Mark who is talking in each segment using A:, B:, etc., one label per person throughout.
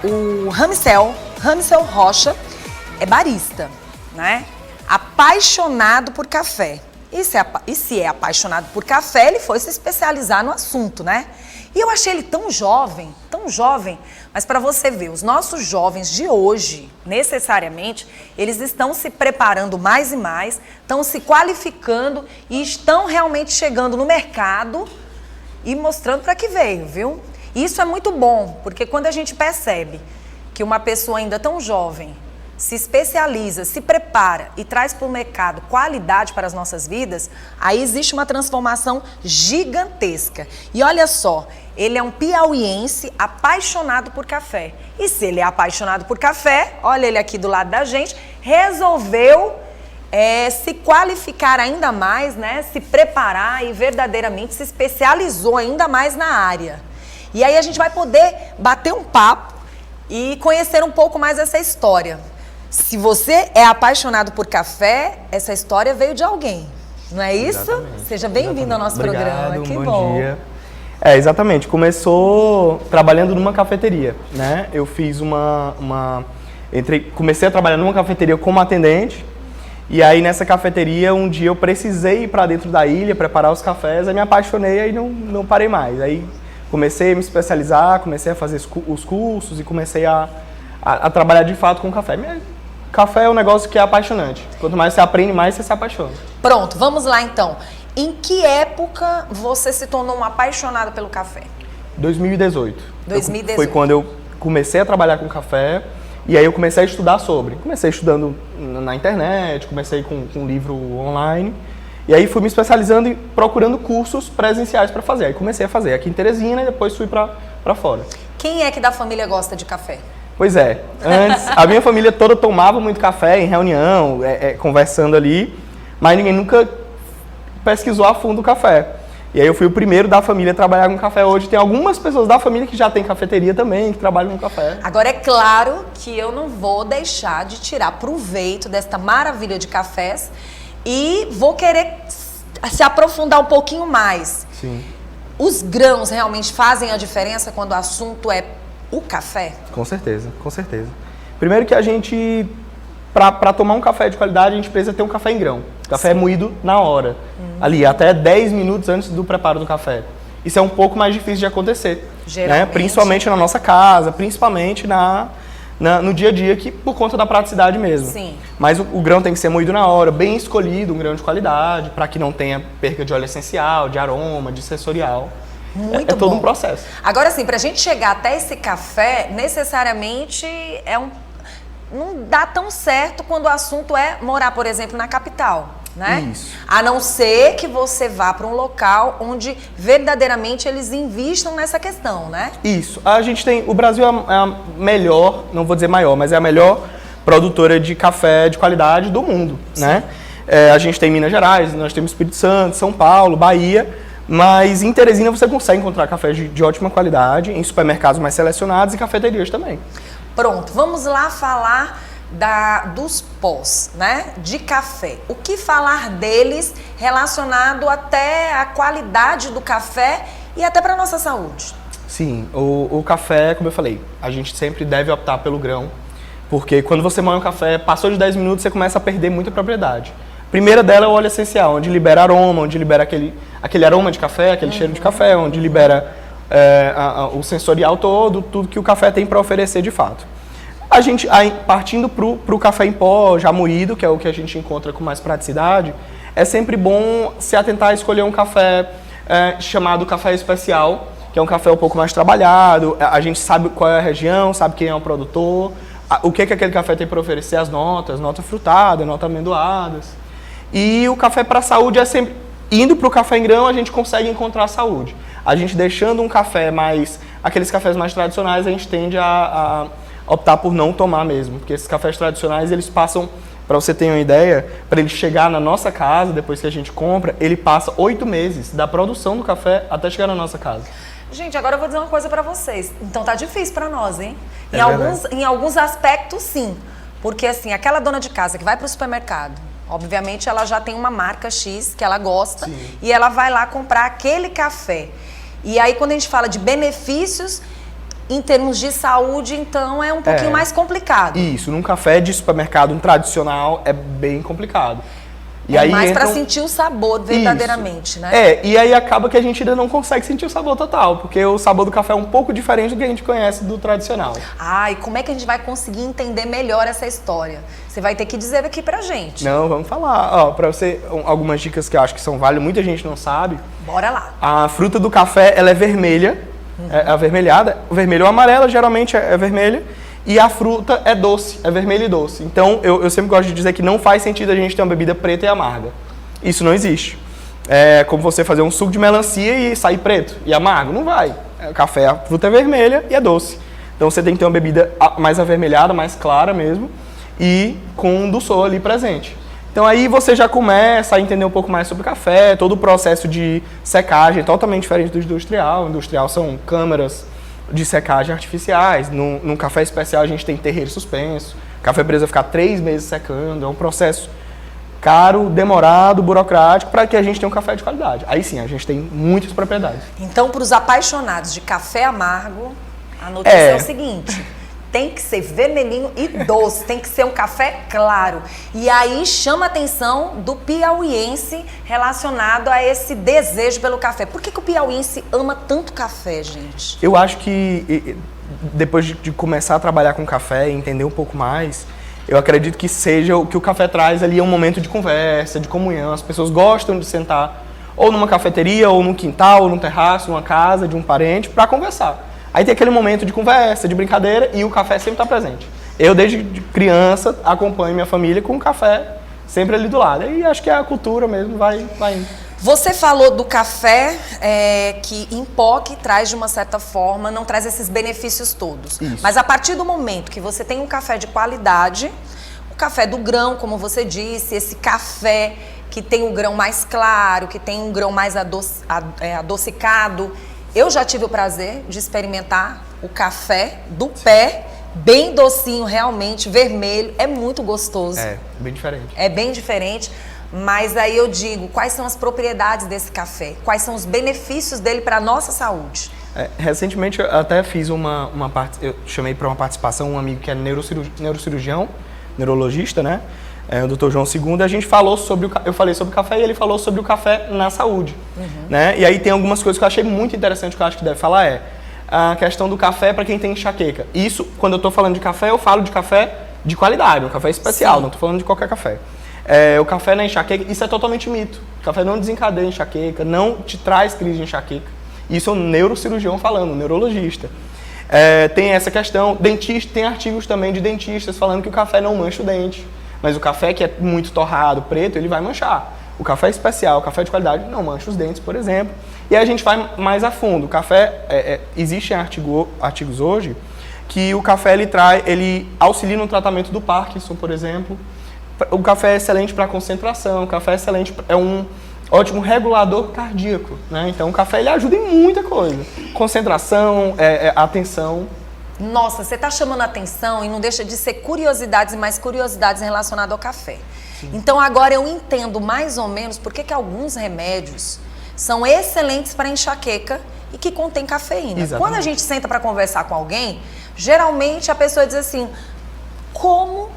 A: O Ramsel Rocha, é barista, né? Apaixonado por café. E se é apaixonado por café, ele foi se especializar no assunto, né? E eu achei ele tão jovem, mas para você ver, os nossos jovens de hoje, necessariamente, eles estão se preparando mais e mais, estão se qualificando e estão realmente chegando no mercado e mostrando para que veio, viu? Isso é muito bom, porque quando a gente percebe que uma pessoa ainda tão jovem se especializa, se prepara e traz para o mercado qualidade para as nossas vidas, aí existe uma transformação gigantesca. E olha só, ele é um piauiense apaixonado por café. E se ele é apaixonado por café, olha ele aqui do lado da gente, resolveu se qualificar ainda mais, né? Se preparar e verdadeiramente se especializou ainda mais na área. E aí a gente vai poder bater um papo e conhecer um pouco mais essa história. Se você é apaixonado por café, essa história veio de alguém, não é isso?
B: Exatamente.
A: Seja bem-vindo ao nosso programa. Que
B: bom dia. Exatamente. Começou trabalhando numa cafeteria, né? Eu fiz comecei a trabalhar numa cafeteria como atendente. E aí nessa cafeteria, um dia eu precisei ir para dentro da ilha, preparar os cafés, aí me apaixonei e não parei mais. Aí comecei a me especializar, comecei a fazer os cursos e comecei a trabalhar de fato com café. Café é um negócio que é apaixonante. Quanto mais você aprende, mais você se apaixona.
A: Pronto, vamos lá então. Em que época você se tornou um apaixonado pelo café?
B: 2018.
A: 2018.
B: Foi quando eu comecei a trabalhar com café e aí eu comecei a estudar sobre. Comecei estudando na internet, comecei com um livro online e aí fui me especializando e procurando cursos presenciais para fazer. Aí comecei a fazer aqui em Teresina e depois fui para fora.
A: Quem é que da família gosta de café?
B: Pois é, antes a minha família toda tomava muito café em reunião, conversando ali, mas ninguém nunca pesquisou a fundo o café. E aí eu fui o primeiro da família a trabalhar com café. Hoje tem algumas pessoas da família que já tem cafeteria também, que trabalham com café.
A: Agora é claro que eu não vou deixar de tirar proveito desta maravilha de cafés e vou querer se aprofundar um pouquinho mais.
B: Sim.
A: Os grãos realmente fazem a diferença quando o assunto é o café?
B: Com certeza, com certeza. Primeiro que a gente, para tomar um café de qualidade, a gente precisa ter um café em grão. O café é moído na hora, ali, até 10 minutos antes do preparo do café. Isso é um pouco mais difícil de acontecer, né? Principalmente na nossa casa, principalmente no dia a dia, que por conta da praticidade mesmo.
A: Sim.
B: Mas o grão tem que ser moído na hora, bem escolhido, um grão de qualidade, para que não tenha perca de óleo essencial, de aroma, de sensorial.
A: Muito
B: é todo
A: bom.
B: um processo.
A: Agora, assim, pra gente chegar até esse café, necessariamente não dá tão certo quando o assunto é morar, por exemplo, na capital, né?
B: Isso.
A: A não ser que você vá para um local onde verdadeiramente eles investam nessa questão, né?
B: Isso. A gente tem... O Brasil é a melhor, não vou dizer maior, mas é a melhor produtora de café de qualidade do mundo, sim, né? A gente tem Minas Gerais, nós temos Espírito Santo, São Paulo, Bahia... Mas em Teresina você consegue encontrar cafés de ótima qualidade, em supermercados mais selecionados e cafeterias também.
A: Pronto, vamos lá falar dos pós, né, de café. O que falar deles relacionado até a qualidade do café e até para a nossa saúde?
B: Sim, o café, como eu falei, a gente sempre deve optar pelo grão, porque quando você moe um café, passou de 10 minutos, você começa a perder muita propriedade. A primeira dela é o óleo essencial, onde libera aroma, onde libera aquele aroma de café, aquele cheiro de café, onde libera o sensorial todo, tudo que o café tem para oferecer de fato. A gente, partindo para o café em pó, já moído, que é o que a gente encontra com mais praticidade, é sempre bom se atentar a escolher um café chamado café especial, que é um café um pouco mais trabalhado, a gente sabe qual é a região, sabe quem é o produtor, o que aquele café tem para oferecer, as notas, nota frutada, nota amendoadas. E o café para a saúde é sempre... Indo para o café em grão, a gente consegue encontrar a saúde. A gente deixando um café mais... Aqueles cafés mais tradicionais, a gente tende a optar por não tomar mesmo. Porque esses cafés tradicionais, eles passam... Para você ter uma ideia, para ele chegar na nossa casa, depois que a gente compra, ele passa 8 meses da produção do café até chegar na nossa casa.
A: Gente, agora eu vou dizer uma coisa para vocês. Então tá difícil para nós, hein? Em alguns aspectos, sim. Porque, assim, aquela dona de casa que vai para o supermercado... Obviamente, ela já tem uma marca X que ela gosta, sim, e ela vai lá comprar aquele café. E aí, quando a gente fala de benefícios, Em termos de saúde, então, é um pouquinho mais complicado.
B: Isso, num café de supermercado, um tradicional, é bem complicado. E
A: é
B: aí
A: mais
B: entram...
A: para sentir o sabor verdadeiramente, né?
B: E aí acaba que a gente ainda não consegue sentir o sabor total, porque o sabor do café é um pouco diferente do que a gente conhece do tradicional.
A: E como é que a gente vai conseguir entender melhor essa história? Você vai ter que dizer aqui pra gente.
B: Não, vamos falar. Ó, pra você, algumas dicas que eu acho que são válidas, muita gente não sabe.
A: Bora lá.
B: A fruta do café, ela é vermelha, é avermelhada. O vermelho ou amarela, geralmente é vermelha. E a fruta é doce, é vermelha e doce. Então, eu sempre gosto de dizer que não faz sentido a gente ter uma bebida preta e amarga. Isso não existe. É como você fazer um suco de melancia e sair preto e amargo. Não vai. O café, a fruta é vermelha e é doce. Então, você tem que ter uma bebida mais avermelhada, mais clara mesmo, e com um dulçor ali presente. Então, aí você já começa a entender um pouco mais sobre o café, todo o processo de secagem é totalmente diferente do industrial. O industrial são câmaras de secagem artificiais. Num café especial a gente tem terreiro suspenso. O café precisa ficar 3 meses secando. É um processo caro, demorado, burocrático, para que a gente tenha um café de qualidade. Aí sim, a gente tem muitas propriedades.
A: Então, para os apaixonados de café amargo, a notícia é o seguinte: tem que ser vermelhinho e doce, tem que ser um café claro. E aí chama a atenção do piauiense relacionado a esse desejo pelo café. Por que o piauiense ama tanto café, gente?
B: Eu acho que depois de começar a trabalhar com café e entender um pouco mais, eu acredito que seja o que o café traz ali é um momento de conversa, de comunhão. As pessoas gostam de sentar ou numa cafeteria, ou num quintal, ou num terraço, numa casa de um parente para conversar. Aí tem aquele momento de conversa, de brincadeira, e o café sempre está presente. Eu, desde criança, acompanho minha família com o café sempre ali do lado. E acho que a cultura mesmo vai indo.
A: Você falou do café que em pó, que traz de uma certa forma, não traz esses benefícios todos.
B: Isso.
A: Mas a partir do momento que você tem um café de qualidade, o café do grão, como você disse, esse café que tem o grão mais claro, que tem um grão mais adocicado. Eu já tive o prazer de experimentar o café do pé, bem docinho, realmente, vermelho. É muito gostoso.
B: É, bem diferente.
A: É bem diferente, mas aí eu digo, quais são as propriedades desse café? Quais são os benefícios dele para a nossa saúde?
B: Recentemente eu até fiz eu chamei para uma participação um amigo que é neurocirurgião, neurologista, né? O Dr. João II, a gente falou eu falei sobre o café e ele falou sobre o café na saúde, né? E aí tem algumas coisas que eu achei muito interessante que eu acho que deve falar a questão do café para quem tem enxaqueca. Isso, quando eu estou falando de café, eu falo de café de qualidade, um café especial, Sim. Não estou falando de qualquer café. O café na enxaqueca, isso é totalmente mito. O café não desencadeia enxaqueca, não te traz crise de enxaqueca. Isso é um neurocirurgião falando, um neurologista. Tem essa questão, tem artigos também de dentistas falando que o café não mancha o dente. Mas o café que é muito torrado, preto, ele vai manchar. O café especial, o café de qualidade, não mancha os dentes, por exemplo. E aí a gente vai mais a fundo. O café, existem artigos hoje que o café ele auxilia no tratamento do Parkinson, por exemplo. O café é excelente para concentração, o café é excelente, é um ótimo regulador cardíaco, né? Então o café ele ajuda em muita coisa. Concentração, atenção.
A: Nossa, você está chamando a atenção e não deixa de ser curiosidades e mais curiosidades relacionadas ao café. Sim. Então agora eu entendo mais ou menos por que alguns remédios são excelentes para enxaqueca e que contém cafeína. Exatamente. Quando a gente senta para conversar com alguém, geralmente a pessoa diz assim, como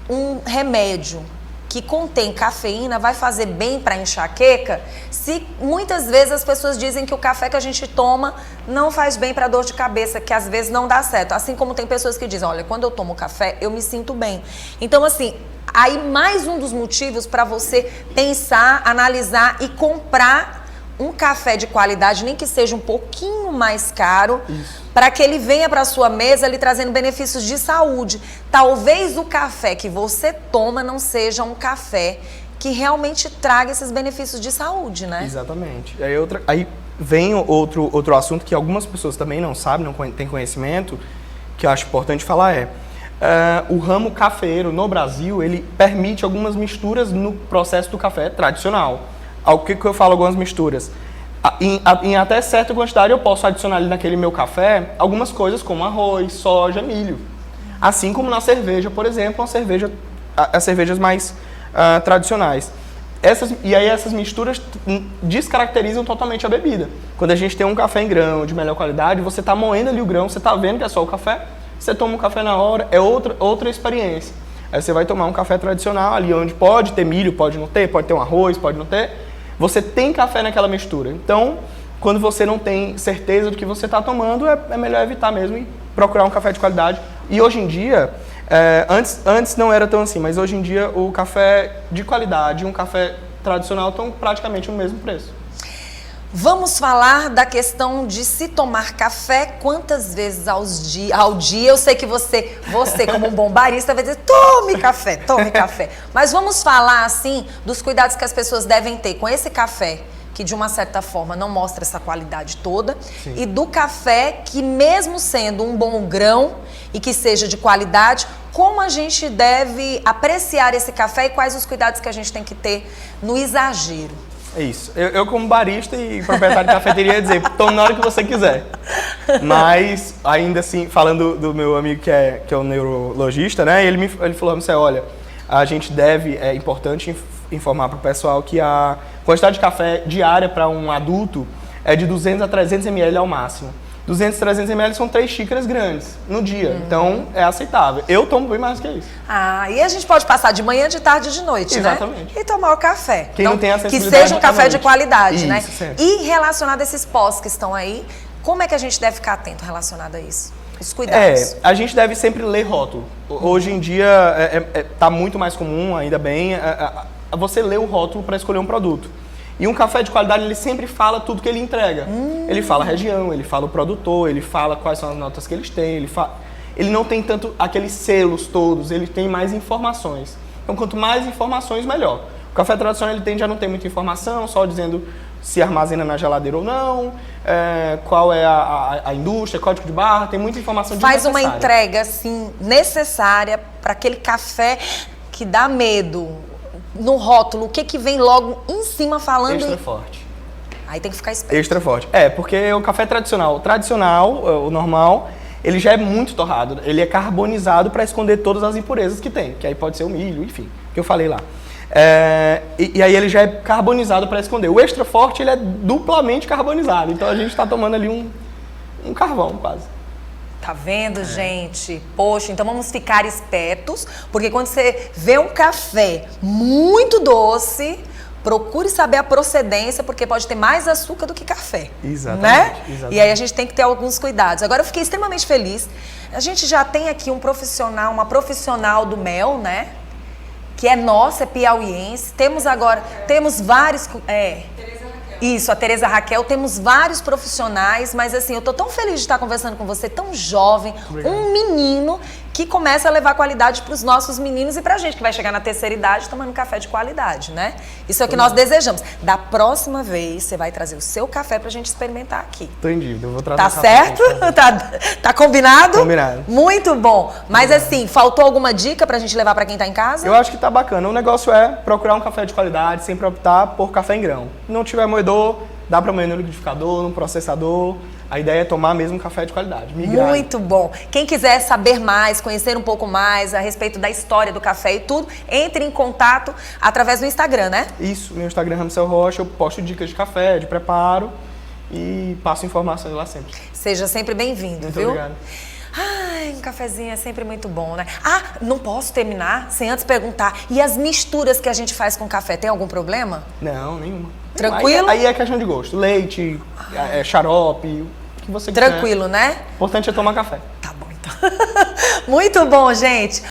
A: um remédio que contém cafeína vai fazer bem para enxaqueca, se muitas vezes as pessoas dizem que o café que a gente toma não faz bem para dor de cabeça, que às vezes não dá certo. Assim como tem pessoas que dizem, olha, quando eu tomo café, eu me sinto bem. Então, assim, aí mais um dos motivos para você pensar, analisar e comprar um café de qualidade, nem que seja um pouquinho mais caro, para que ele venha para a sua mesa lhe trazendo benefícios de saúde. Talvez o café que você toma não seja um café que realmente traga esses benefícios de saúde, né?
B: Exatamente. Aí vem outro assunto que algumas pessoas também não sabem, não têm conhecimento, que eu acho importante falar o ramo cafeeiro no Brasil, ele permite algumas misturas no processo do café tradicional. O que eu falo algumas misturas? Em até certa quantidade eu posso adicionar ali naquele meu café algumas coisas como arroz, soja, milho. Assim como na cerveja, por exemplo, as cervejas mais tradicionais. E aí essas misturas descaracterizam totalmente a bebida. Quando a gente tem um café em grão de melhor qualidade, você está moendo ali o grão, você está vendo que é só o café, você toma um café na hora, é outra experiência. Aí você vai tomar um café tradicional ali, onde pode ter milho, pode não ter, pode ter um arroz, pode não ter. Você tem café naquela mistura. Então, quando você não tem certeza do que você está tomando, é melhor evitar mesmo e procurar um café de qualidade. E hoje em dia, antes não era tão assim, mas hoje em dia o café de qualidade e um café tradicional estão praticamente no mesmo preço.
A: Vamos falar da questão de se tomar café quantas vezes ao dia. Eu sei que você como um bom barista vai dizer, tome café. Mas vamos falar, assim, dos cuidados que as pessoas devem ter com esse café, que de uma certa forma não mostra essa qualidade toda, sim, e do café que, mesmo sendo um bom grão e que seja de qualidade, como a gente deve apreciar esse café e quais os cuidados que a gente tem que ter no exagero.
B: É isso. Eu como barista e proprietário de cafeteria, ia dizer, tome na hora que você quiser. Mas, ainda assim, falando do meu amigo que é o neurologista, né? Ele falou, olha, a gente é importante informar para o pessoal que a quantidade de café diária para um adulto é de 200 a 300 ml ao máximo. 200, 300 ml são 3 xícaras grandes no dia, então é aceitável. Eu tomo bem mais que isso.
A: E a gente pode passar de manhã, de tarde e de noite,
B: exatamente,
A: né? E tomar o café.
B: Quem
A: então,
B: não tem a
A: que seja um café de qualidade,
B: isso,
A: né?
B: Sempre.
A: E relacionado a esses pós que estão aí, como é que a gente deve ficar atento relacionado a isso? Os cuidados.
B: A gente deve sempre ler rótulo. Hoje em dia tá muito mais comum, ainda bem, você ler o rótulo para escolher um produto. E um café de qualidade, ele sempre fala tudo que ele entrega. Ele fala a região, ele fala o produtor, ele fala quais são as notas que eles têm, ele não tem tanto aqueles selos todos, ele tem mais informações. Então, quanto mais informações, melhor. O café tradicional, ele tende a não ter muita informação, só dizendo se armazena na geladeira ou não, qual é a indústria, código de barra, tem muita informação desnecessária.
A: Faz uma entrega, assim, necessária para aquele café que dá medo. No rótulo, o que vem logo em cima falando?
B: Extra forte.
A: Aí tem que ficar esperto.
B: Extra forte. Porque o café tradicional, o normal, ele já é muito torrado. Ele é carbonizado para esconder todas as impurezas que tem. Que aí pode ser o milho, enfim, que eu falei lá. E aí ele já é carbonizado para esconder. O extra forte, ele é duplamente carbonizado. Então a gente está tomando ali um carvão, quase.
A: Tá vendo, gente? Poxa, então vamos ficar espertos, porque quando você vê um café muito doce, procure saber a procedência, porque pode ter mais açúcar do que café.
B: Exatamente.
A: Né?
B: Exatamente.
A: E aí a gente tem que ter alguns cuidados. Agora eu fiquei extremamente feliz. A gente já tem aqui uma profissional do mel, né? Que é nossa, é piauiense. Temos vários... Isso, a Tereza Raquel, temos vários profissionais, mas assim, eu tô tão feliz de estar conversando com você, tão jovem, um menino que começa a levar qualidade para os nossos meninos e pra gente que vai chegar na terceira idade tomando café de qualidade, né? Isso é o que nós desejamos. Da próxima vez, você vai trazer o seu café pra gente experimentar aqui.
B: Tô em dívida, eu vou trazer.
A: Tá certo? Tá combinado?
B: Combinado.
A: Muito bom. Mas assim, faltou alguma dica pra gente levar pra quem tá em casa?
B: Eu acho que tá bacana. O negócio é procurar um café de qualidade, sempre optar por café em grão. Se não tiver moedor, dá pra moer no liquidificador, no processador. A ideia é tomar mesmo café de qualidade. Migrar.
A: Muito bom. Quem quiser saber mais, conhecer um pouco mais a respeito da história do café e tudo, entre em contato através do Instagram, né?
B: Isso, meu Instagram é Ramsel Rocha, eu posto dicas de café, de preparo e passo informações lá sempre.
A: Seja sempre bem-vindo,
B: Muito
A: viu?
B: obrigado.
A: Ai, um cafezinho é sempre muito bom, né? Não posso terminar sem antes perguntar. E as misturas que a gente faz com café, tem algum problema?
B: Não, nenhuma.
A: Tranquilo?
B: Aí é questão de gosto. Leite, xarope, o que você quiser.
A: Tranquilo, né?
B: O importante é tomar café.
A: Tá bom, então. Muito bom, gente.